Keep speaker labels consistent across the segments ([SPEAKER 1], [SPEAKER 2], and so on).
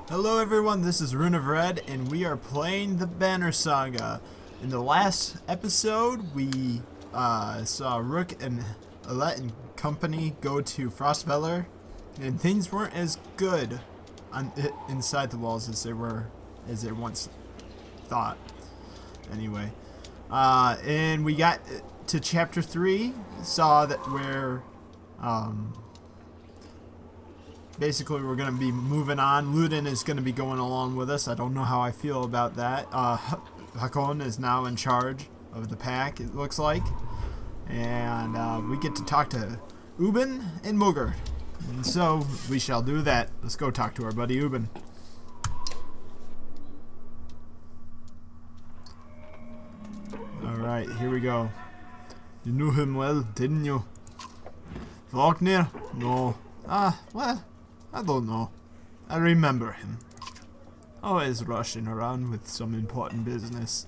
[SPEAKER 1] Hello everyone, this is Rune of Red, and we are playing the Banner Saga. In the last episode, we saw Rook and Alette and company go to Frostfeller, and things weren't as good inside the walls as they once thought. Anyway, and we got to chapter 3, saw that where basically we're going to be moving on. Ludin is going to be going along with us. I don't know how I feel about that. Hakon is now in charge of the pack, it looks like. And we get to talk to Ubin and Mugger. And so we shall do that. Let's go talk to our buddy Ubin. Alright, here we go. You knew him well, didn't you? Faulkner? No. Well, I don't know. I remember him. Always rushing around with some important business.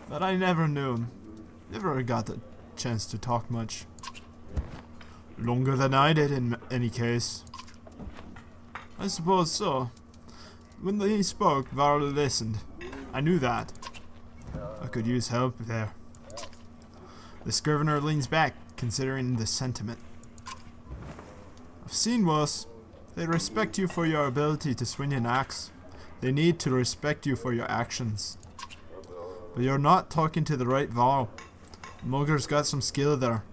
[SPEAKER 1] But I never knew him. Never got a chance to talk much. Longer than I did in any case. I suppose so. When he spoke, Varl listened. I knew that. I could use help there. The Scrivener leans back, considering the sentiment. I've seen worse. They respect you for your ability to swing an axe. They need to respect you for your actions. But you're not talking to the right Varl. Mugger's got some skill there.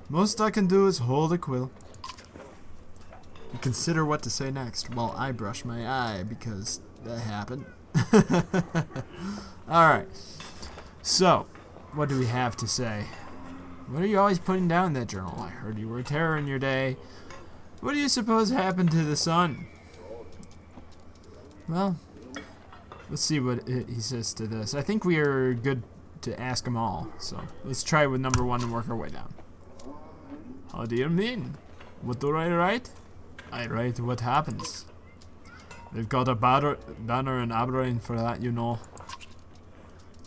[SPEAKER 1] Most I can do is hold a quill. And consider what to say next while I brush my eye because that happened. Alright. So, what do we have to say? What are you always putting down in that journal? I heard you were a terror in your day. What do you suppose happened to the sun? Well, let's see what he says to this. I think we are good to ask them all. So let's try with number 1 and work our way down. How do you mean? What do I write? I write what happens. They've got a banner and Aberrain for that, you know.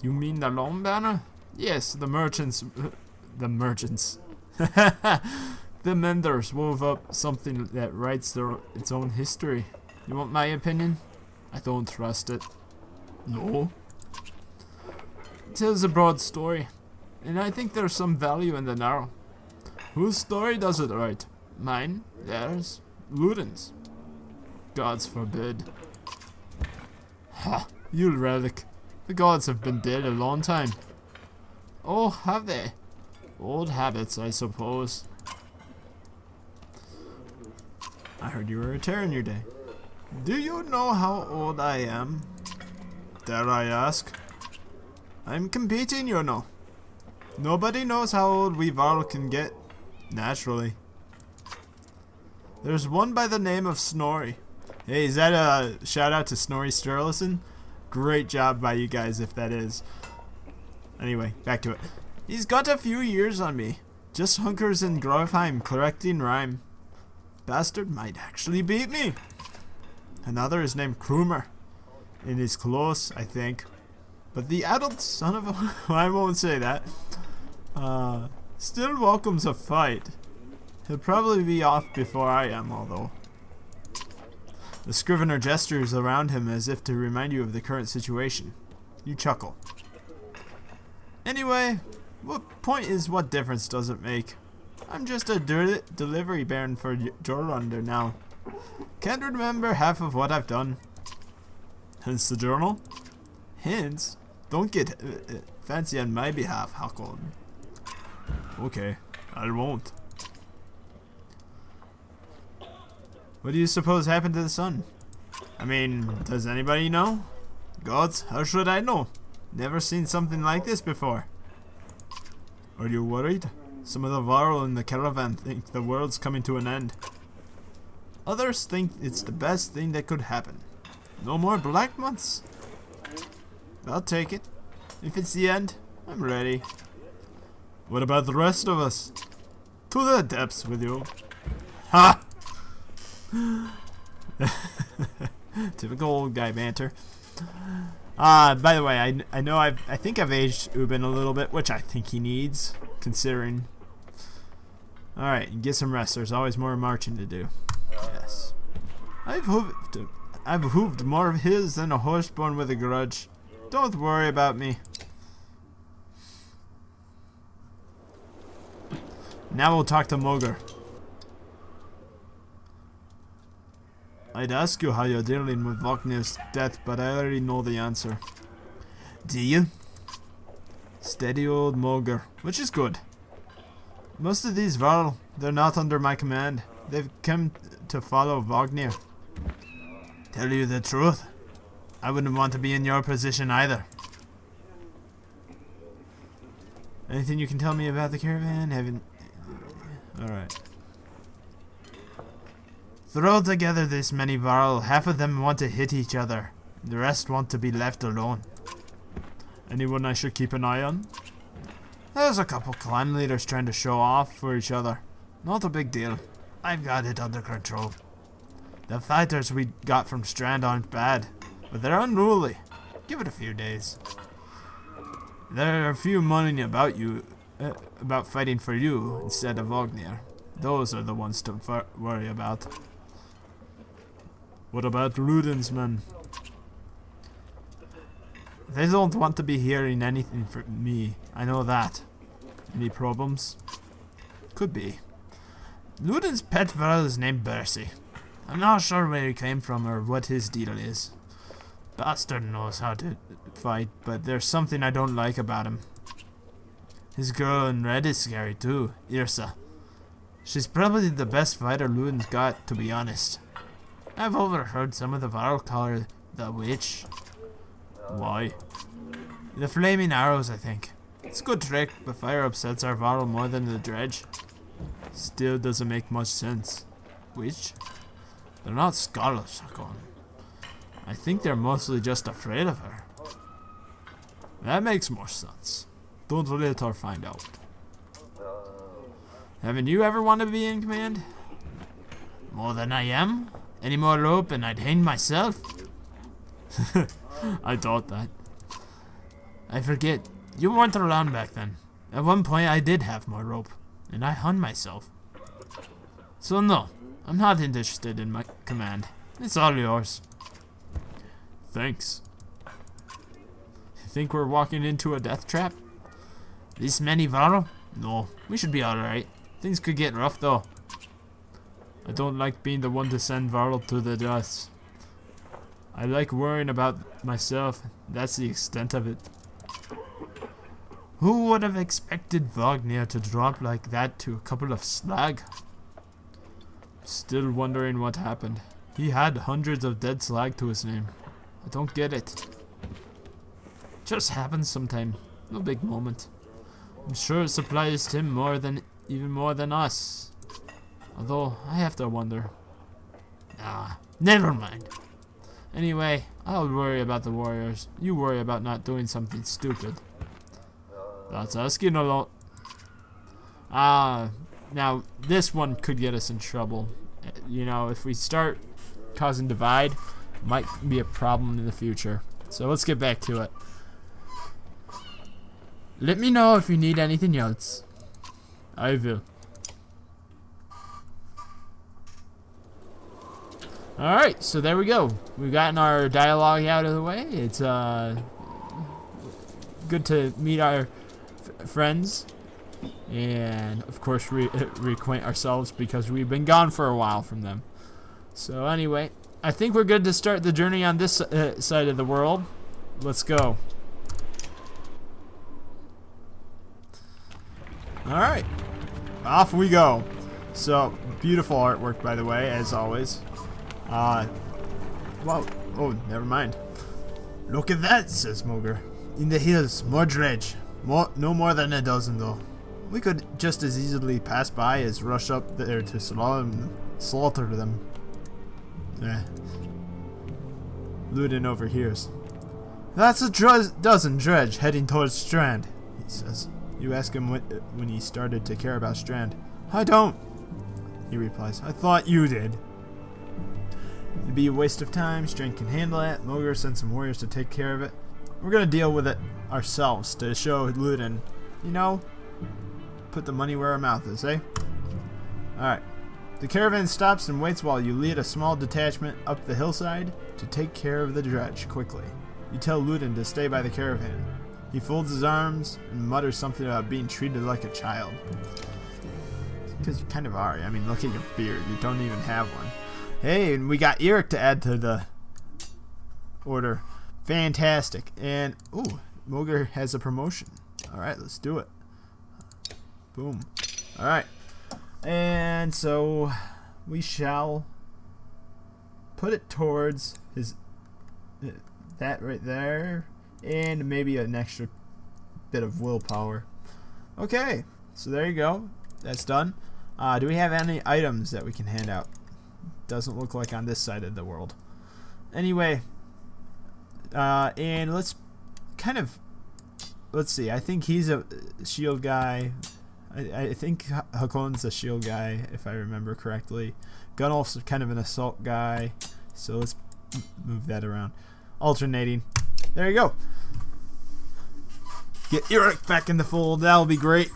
[SPEAKER 1] You mean the long banner? Yes, the merchants. The merchants. The menders wove up something that writes its own history. You want my opinion? I don't trust it. No. It tells a broad story, and I think there's some value in the narrow. Whose story does it write? Mine? Theirs? Ludin's? Gods forbid. Ha! You relic. The gods have been dead a long time. Oh, have they? Old habits, I suppose. I heard you were a terror in your day. Do you know how old I am? Dare I ask? I'm competing, you know. Nobody knows how old we Varl can get, naturally. There's one by the name of Snorri. Hey, is that a shout out to Snorri Sturluson? Great job by you guys if that is. Anyway, back to it. He's got a few years on me. Just hunkers in Grofheim correcting rhyme. Bastard might actually beat me. Another is named Krumer. And is close, I think. But the adult son of a... I won't say that. Still welcomes a fight. He'll probably be off before I am, although. The Scrivener gestures around him as if to remind you of the current situation. You chuckle. Anyway, what difference does it make? I'm just a delivery baron for Jorlander now. Can't remember half of what I've done. Hence the journal? Hints? Don't get fancy on my behalf, Hakon. Okay, I won't. What do you suppose happened to the sun? I mean, does anybody know? Gods, how should I know? Never seen something like this before. Are you worried? Some of the Varl in the caravan think the world's coming to an end. Others think it's the best thing that could happen. No more black months. I'll take it. If it's the end, I'm ready. What about the rest of us? To the depths with you. Ha! Typical old guy banter. By the way, I know I think I've aged Ubin a little bit, which I think he needs, considering. Alright, get some rest. There's always more marching to do. Yes. I've hooved more of his than a horse born with a grudge. Don't worry about me. Now we'll talk to Moger. I'd ask you how you're dealing with Wagner's death, but I already know the answer. Do you? Steady old Moger, which is good. Most of these Varl, they're not under my command. They've come to follow Wagner. Tell you the truth, I wouldn't want to be in your position either. Anything you can tell me about the caravan? Alright. Throw together this many Varl, half of them want to hit each other. The rest want to be left alone. Anyone I should keep an eye on? There's a couple clan leaders trying to show off for each other. Not a big deal. I've got it under control. The fighters we got from Strand aren't bad, but they're unruly. Give it a few days. There are a few moaning about about fighting for you instead of Wagner. Those are the ones to worry about. What about Ludin's men? They don't want to be hearing anything from me. I know that. Any problems? Could be. Ludin's pet varl is named Bercy. I'm not sure where he came from or what his deal is. Bastard knows how to fight, but there's something I don't like about him. His girl in red is scary too, Irsa. She's probably the best fighter Ludin's got, to be honest. I've overheard some of the Varl call her the witch. Why? The flaming arrows, I think. It's a good trick, but fire upsets our Varl more than the dredge. Still doesn't make much sense. Witch? They're not scholars, Hakon. I think they're mostly just afraid of her. That makes more sense. Don't let her find out. Haven't you ever wanted to be in command? More than I am? Any more rope and I'd hang myself? I thought that. I forget. You weren't around back then. At one point I did have more rope, and I hung myself. So no, I'm not interested in my command. It's all yours. Thanks. You think we're walking into a death trap? This many Varl? No, we should be alright. Things could get rough though. I don't like being the one to send Varl to the dust. I like worrying about myself. That's the extent of it. Who would have expected Wagner to drop like that to a couple of slag? Still wondering what happened. He had hundreds of dead slag to his name. I don't get it. Just happens sometime. No big moment. I'm sure it surprised him even more than us. Although, I have to wonder. Never mind. Anyway, I'll worry about the warriors. You worry about not doing something stupid. That's asking a lot. Now, this one could get us in trouble. You know, if we start causing divide, might be a problem in the future. So let's get back to it. Let me know if you need anything else. I will. Alright, so there we go. We've gotten our dialogue out of the way. It's good to meet our friends. And, of course, reacquaint ourselves because we've been gone for a while from them. So, anyway, I think we're good to start the journey on this side of the world. Let's go. Alright, off we go. So, beautiful artwork, by the way, as always. Wow. Oh, never mind. Look at that, says Moger. In the hills, more dredge. No more than a dozen, though. We could just as easily pass by as rush up there to slaughter them. Ludin overhears. That's a dozen dredge heading towards Strand, he says. You ask him when he started to care about Strand. I don't, he replies. I thought you did. It'd be a waste of time. Strand can handle it. Moger sent some warriors to take care of it. We're gonna deal with it ourselves to show Ludin, you know, put the money where our mouth is, eh? Alright. The caravan stops and waits while you lead a small detachment up the hillside to take care of the dredge quickly. You tell Ludin to stay by the caravan. He folds his arms and mutters something about being treated like a child. Because you kind of are. I mean, look at your beard. You don't even have one. Hey, and we got Eric to add to the order. Fantastic. And, ooh, Moger has a promotion. Alright, let's do it. Boom. Alright. And so we shall put it towards his that right there, and maybe an extra bit of willpower. Okay, so there you go. That's done. Do we have any items that we can hand out? Doesn't look like on this side of the world. Anyway, and let's see. I think he's a shield guy. I think Hakon's a shield guy, if I remember correctly. Gunnulf's kind of an assault guy, so let's move that around. Alternating. There you go. Get Eric back in the fold. That'll be great.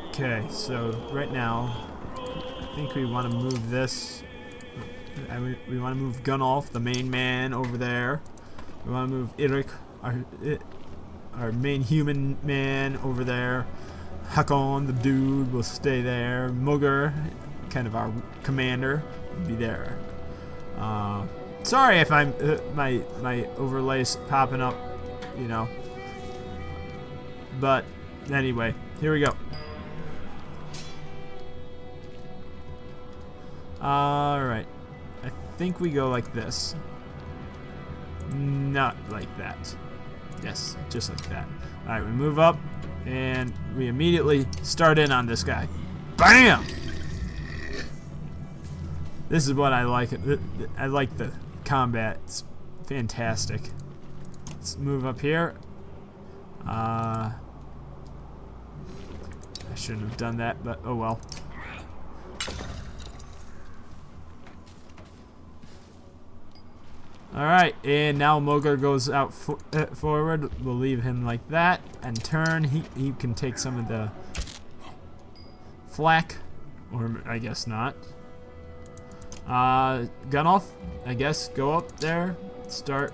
[SPEAKER 1] Okay, so right now, I think we want to move this. We want to move Gunnulf, the main man, over there. We want to move Eric, our main human man, over there. Hakon, the dude, will stay there. Mugger, kind of our commander, will be there. Sorry if I'm my overlays popping up, you know. But anyway, here we go. Alright. I think we go like this. Not like that. Yes, just like that. Alright, we move up, and we immediately start in on this guy. BAM! This is what I like. I like the combat. It's fantastic. Let's move up here. I shouldn't have done that, but oh well. Alright, and now Moger goes out forward. We'll leave him like that and turn. He can take some of the flak, or I guess not. Gunnulf, I guess, go up there, start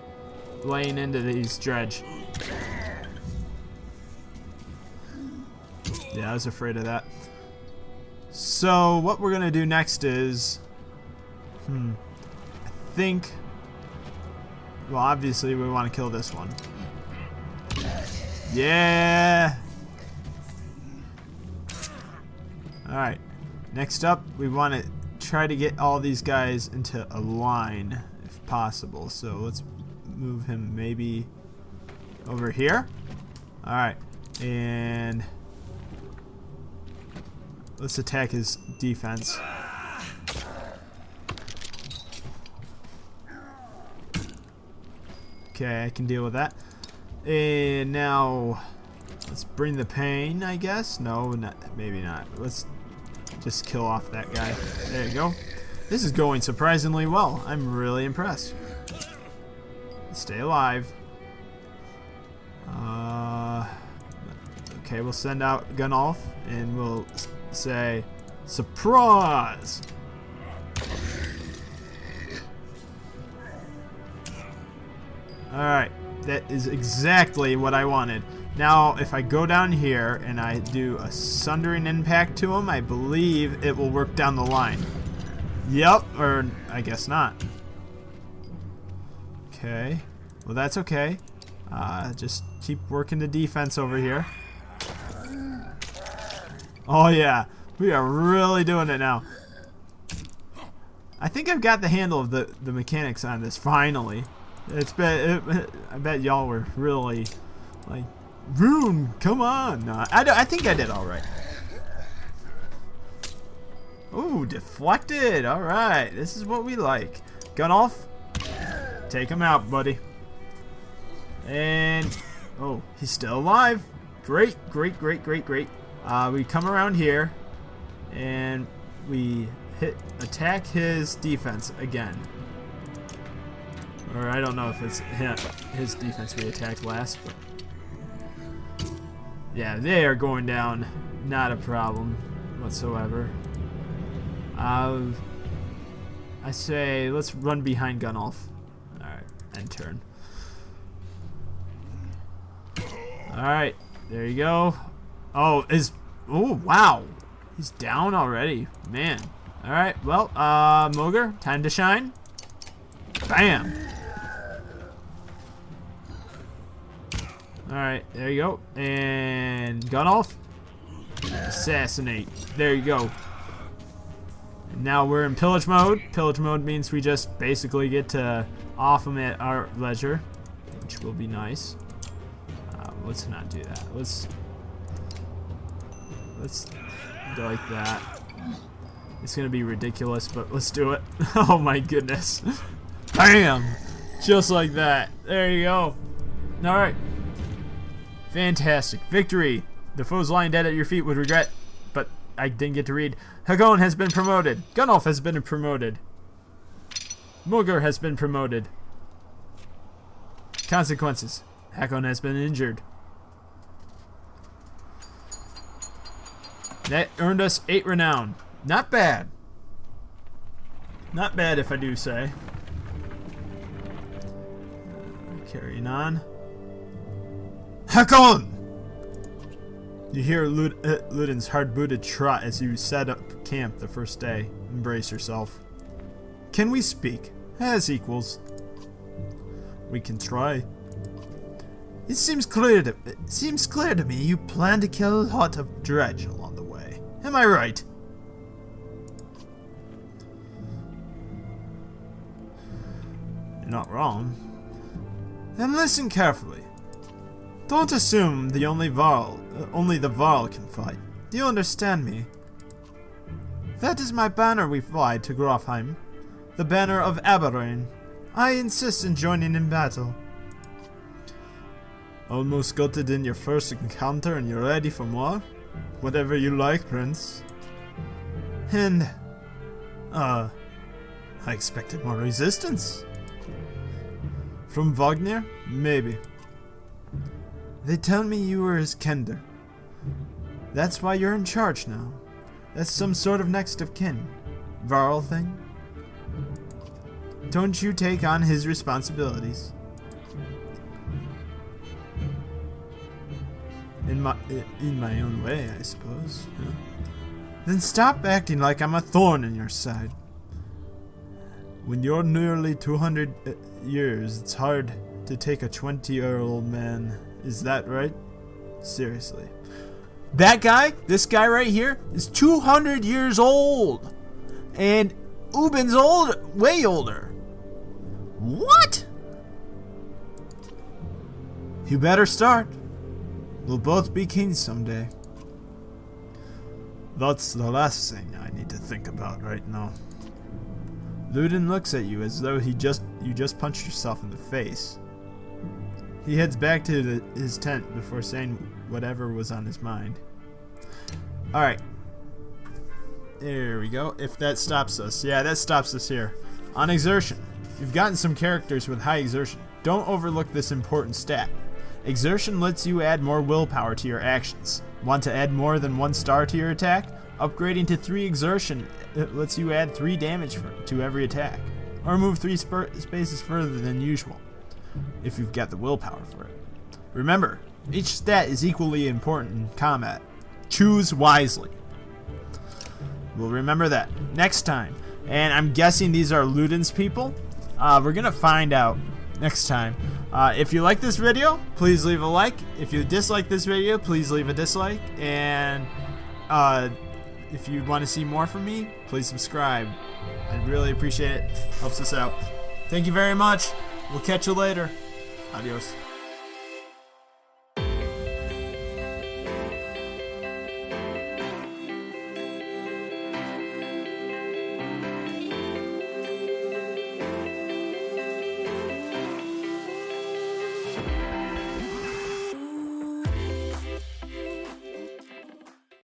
[SPEAKER 1] laying into these dredge. Yeah, I was afraid of that. So what we're gonna do next is, I think. Well, obviously we want to kill this one. Yeah. All right. Next up, we want to try to get all these guys into a line, if possible. So let's move him maybe over here. All right, and let's attack his defense. Okay, I can deal with that. And now, let's bring the pain, I guess? No, maybe not. Let's just kill off that guy. There you go. This is going surprisingly well. I'm really impressed. Stay alive. Okay, we'll send out Gunnulf, and we'll say, surprise! Alright, that is exactly what I wanted. Now, if I go down here and I do a Sundering Impact to him, I believe it will work down the line. Yep, or I guess not. Okay, well that's okay. Just keep working the defense over here. Oh yeah, we are really doing it now. I think I've got the handle of the mechanics on this, finally. I bet y'all were really like, Rune, come on. No, I think I did all right. Ooh, deflected. All right, this is what we like. Gunnulf, take him out, buddy. And oh, he's still alive. Great, great, great, great, great. We come around here, and we attack his defense again. Or I don't know if it's his defense we attacked last, but yeah, they are going down. Not a problem whatsoever. I say let's run behind Gunnulf. Alright, end turn. Alright, there you go. Oh, wow. He's down already. Man. Alright, well, Mogr, time to shine. Bam! Alright, there you go. And Gunnulf. Assassinate. There you go. And now we're in pillage mode. Pillage mode means we just basically get to off them at our leisure, which will be nice. Let's not do that. Let's go like that. It's gonna be ridiculous, but let's do it. Oh my goodness. Bam! Just like that. There you go. Alright. Fantastic. Victory. The foes lying dead at your feet would regret, but I didn't get to read. Hakon has been promoted. Gunnulf has been promoted. Mogr has been promoted. Consequences. Hakon has been injured. That earned us 8 renown. Not bad. Not bad if I do say. Carrying on. Hakon! You hear Ludin's hard-booted trot as you set up camp the first day. Embrace yourself. Can we speak? As equals. We can try. It seems clear to me you plan to kill a lot of dredge along the way. Am I right? You're not wrong. Then listen carefully. Don't assume only the Varl can fight. Do you understand me? That is my banner we fly to Grofheim. The banner of Aberrain. I insist in joining in battle. Almost got it in your first encounter and you're ready for more? Whatever you like, Prince. And, I expected more resistance. From Wagner? Maybe. They tell me you were his kender. That's why you're in charge now. That's some sort of next of kin. Varl thing? Don't you take on his responsibilities. In my own way, I suppose. Yeah. Then stop acting like I'm a thorn in your side. When you're nearly 200 years, it's hard to take a 20-year-old man. Is that right? Seriously. That guy, this guy right here, is 200 years old. And Ubin's way older. What? You better start. We'll both be kings someday. That's the last thing I need to think about right now. Ludin looks at you as though you just punched yourself in the face. He heads back to his tent before saying whatever was on his mind. Alright. There we go. If that stops us. Yeah, that stops us here. On exertion. You've gotten some characters with high exertion. Don't overlook this important stat. Exertion lets you add more willpower to your actions. Want to add more than 1 star to your attack? Upgrading to 3 exertion lets you add 3 damage to every attack. Or move 3 spaces further than usual, if you've got the willpower for it. Remember, each stat is equally important in combat. Choose wisely. We'll remember that next time. And I'm guessing these are Ludin's people. We're going to find out next time. If you like this video, please leave a like. If you dislike this video, please leave a dislike. And if you want to see more from me, please subscribe. I'd really appreciate it. Helps us out. Thank you very much. We'll catch you later. Adios.